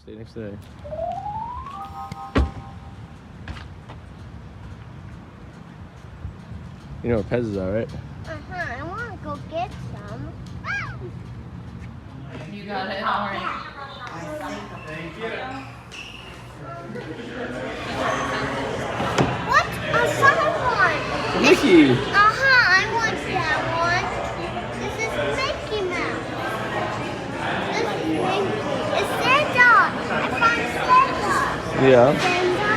Stay next to there. You know what Pez's are, right? I want to go get some. You got it, alright. Thank you. What? A summer one. Mickey! I want that one. This is Mickey Mouse. This is Mickey. It's Santa. I found Santa. Yeah. Santa.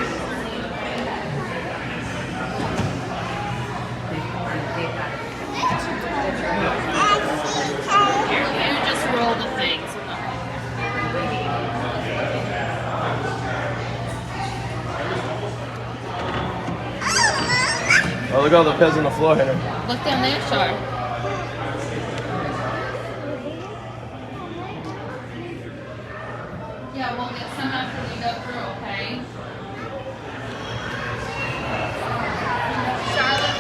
You just roll the things. Oh, look at all the Pez on the floor, Henry. Look down there, Char. Yeah, we'll get some after we go through, okay? Charlotte,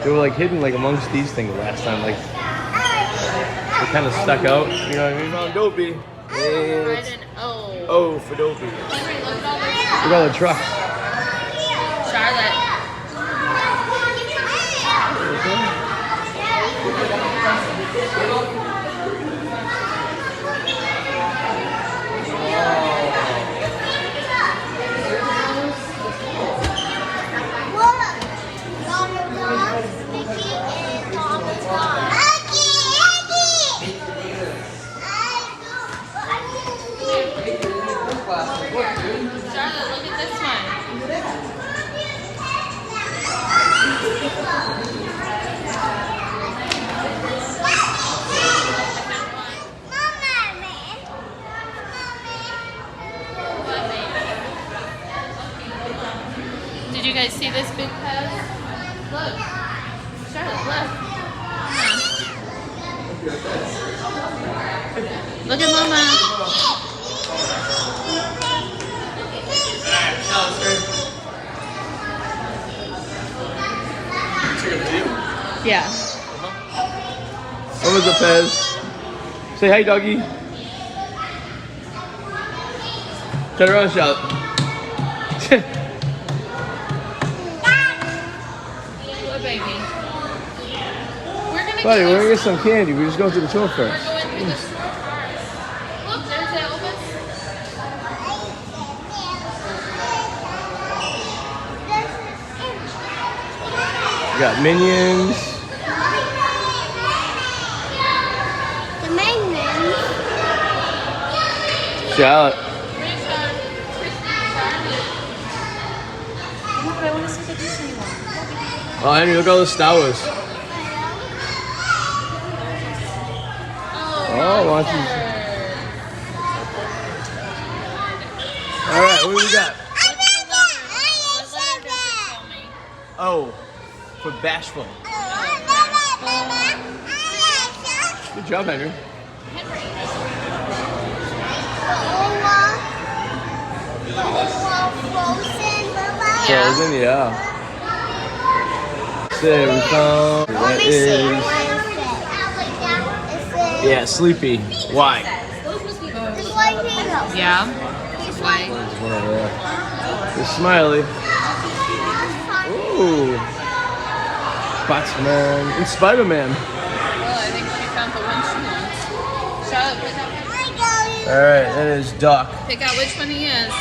They were like hidden like amongst these things last time, like they kind of stuck out. You know what I mean? Found Dopey. Right in O. Oh, for Dopey. Henry, look at all this. Look at all the trucks. Charlotte. Charlotte, look at this one. Did you guys see this big Pez? Look. Charlotte, look. Look at Mama. Yeah. What was the Pez? Say hi, doggy. Turn around, shout. What baby? Buddy, we're gonna get some candy. We're just going through the tour We're first. going through the store first. Look, there's Elvis. We got Minions. The Minions. Charlotte. But I want to see the Disney one. Oh, Henry, look at all the Star Wars. Oh, watch this. All right, what do we got? Oh, for bashful. Good job, Henry. Frozen, yeah. There we found. That is. Yeah, Sleepy. Why? Yeah. Why? One over there. The Smiley. Ooh. Batman and Spider-Man. Well, I think she found the one she wants. Charlotte, pick out. All right, that is Doc. Pick out which one he is.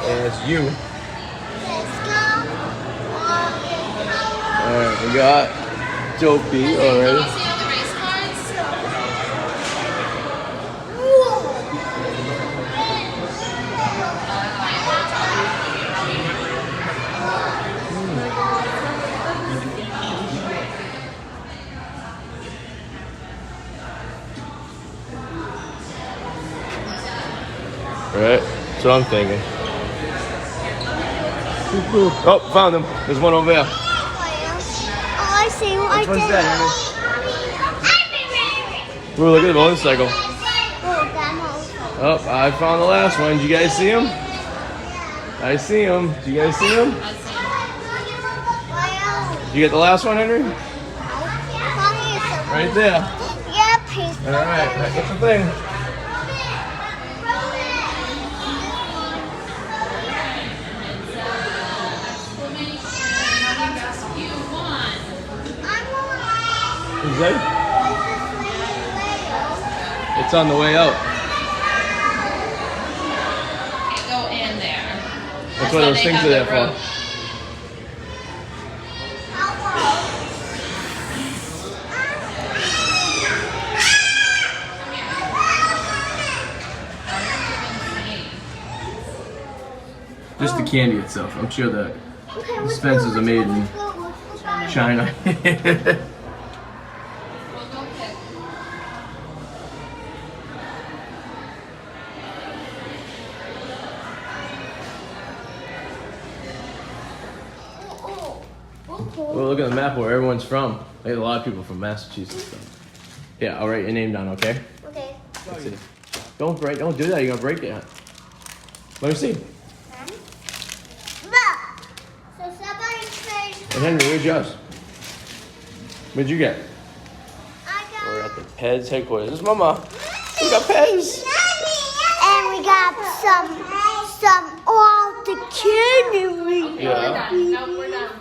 And it's you. All right, we got Dopey Can you already. see all the race cards? All right, that's what I'm thinking. Oh, found him. There's one over there. Oh, I see. Which one's that, Henry? Ooh, look at the motorcycle. Oh, I found the last one. Did you guys see him? I see him. Did you guys see him? I see. Did you get the last one, Henry? Right there. Yeah, please. All right, that's the thing. Is that? It's on the way out. Can't go in there. That's what those things are there for. Just the candy itself. I'm sure that dispensers are made in China. Well, look at the map where everyone's from. There's a lot of people from Massachusetts. Yeah, I'll write your name down, okay? Okay. Let's see. Don't do that. You're gonna break it. Let me see. Look. So somebody said. Hey, Henry, where's yours? What'd you get? I We're got. at the Pez headquarters. This is Mama. We got Pez. And we got some all the candy. Okay, we're done. Nope, we're done.